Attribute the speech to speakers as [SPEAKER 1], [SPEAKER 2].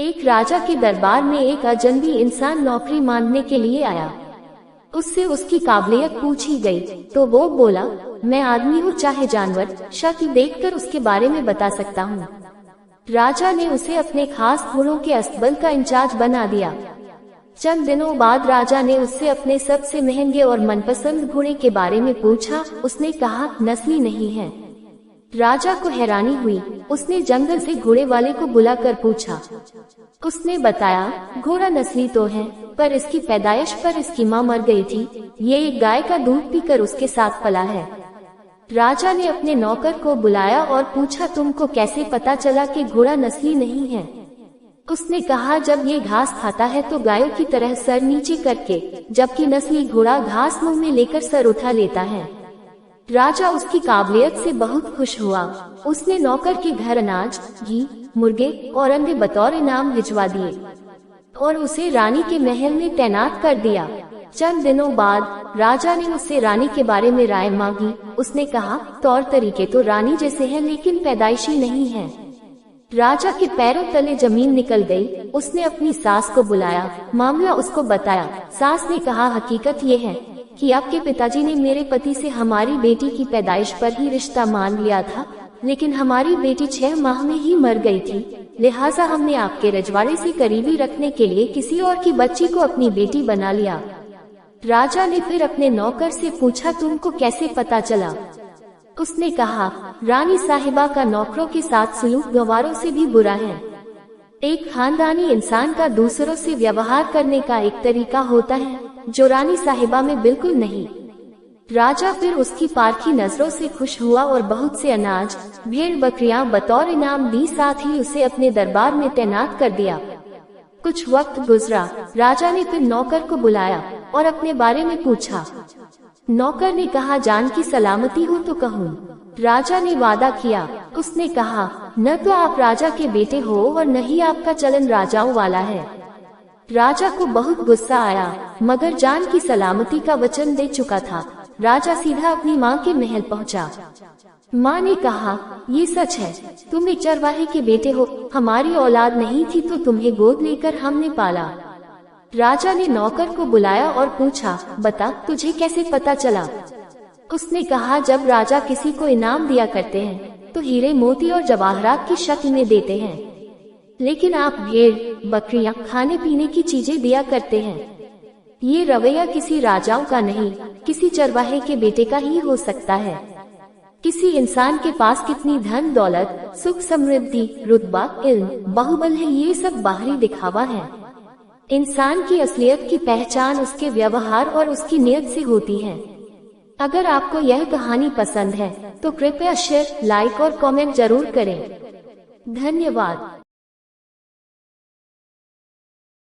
[SPEAKER 1] एक राजा के दरबार में एक अजनबी इंसान नौकरी मांगने के लिए आया। उससे उसकी काबिलियत पूछी गई तो वो बोला, मैं आदमी हूँ चाहे जानवर, शक्ल देखकर उसके बारे में बता सकता हूँ। राजा ने उसे अपने खास घोड़ों के अस्तबल का इंचार्ज बना दिया। चंद दिनों बाद राजा ने उससे अपने सबसे महंगे और मनपसंद घोड़े के बारे में पूछा। उसने कहा, नस्ली नहीं है। राजा को हैरानी हुई। उसने जंगल से घोड़े वाले को बुलाकर पूछा। उसने बताया, घोड़ा नस्ली तो है, पर इसकी पैदाइश पर इसकी माँ मर गई थी। ये एक गाय का दूध पीकर उसके साथ पला है। राजा ने अपने नौकर को बुलाया और पूछा, तुमको कैसे पता चला कि घोड़ा नस्ली नहीं है? उसने कहा, जब ये घास खाता है तो गायों की तरह सर नीचे करके, जबकि नस्ली घोड़ा घास मुंह में लेकर सर उठा लेता है। राजा उसकी काबिलियत से बहुत खुश हुआ। उसने नौकर के घर अनाज, घी, मुर्गे और अंडे बतौर इनाम भिजवा दिए और उसे रानी के महल में तैनात कर दिया। चंद दिनों बाद राजा ने उससे रानी के बारे में राय मांगी। उसने कहा, तौर तरीके तो रानी जैसे हैं लेकिन पैदाइशी नहीं है। राजा के पैरों तले जमीन निकल गई। उसने अपनी सास को बुलाया, मामला उसको बताया। सास ने कहा, हकीकत ये है कि आपके पिताजी ने मेरे पति से हमारी बेटी की पैदाइश पर ही रिश्ता मान लिया था, लेकिन हमारी बेटी 6 माह में ही मर गई थी। लिहाजा हमने आपके रजवाड़े से करीबी रखने के लिए किसी और की बच्ची को अपनी बेटी बना लिया। राजा ने फिर अपने नौकर से पूछा, तुमको कैसे पता चला? उसने कहा, रानी साहिबा का नौकरों के साथ सलूक गवारों से भी बुरा है। एक खानदानी इंसान का दूसरों से व्यवहार करने का एक तरीका होता है जो रानी साहिबा में बिल्कुल नहीं। राजा फिर उसकी पारखी नजरों से खुश हुआ और बहुत से अनाज, भेड़ बकरियां बतौर इनाम दी। साथ ही उसे अपने दरबार में तैनात कर दिया। कुछ वक्त गुजरा। राजा ने फिर नौकर को बुलाया और अपने बारे में पूछा। नौकर ने कहा, जान की सलामती हो तो कहूँ। राजा ने वादा किया। उसने कहा, न तो आप राजा के बेटे हो और न ही आपका चलन राजाओं वाला है। राजा को बहुत गुस्सा आया, मगर जान की सलामती का वचन दे चुका था। राजा सीधा अपनी माँ के महल पहुँचा। माँ ने कहा, ये सच है, तुम एक चरवाहे के बेटे हो। हमारी औलाद नहीं थी तो तुम्हें गोद लेकर हमने पाला। राजा ने नौकर को बुलाया और पूछा, बता तुझे कैसे पता चला? उसने कहा, जब राजा किसी को इनाम दिया करते हैं तो हीरे मोती और जवाहरात की शक्ल में देते हैं, लेकिन आप भेड़ बकरियां खाने पीने की चीजें दिया करते हैं। ये रवैया किसी राजाओं का नहीं, किसी चरवाहे के बेटे का ही हो सकता है। किसी इंसान के पास कितनी धन दौलत, सुख समृद्धि, रुतबा, इल्म, बाहुबल है, ये सब बाहरी दिखावा है। इंसान की असलियत की पहचान उसके व्यवहार और उसकी नीयत से होती है। अगर आपको यह कहानी पसंद है तो कृपया शेयर, लाइक और कमेंट जरूर करें। धन्यवाद।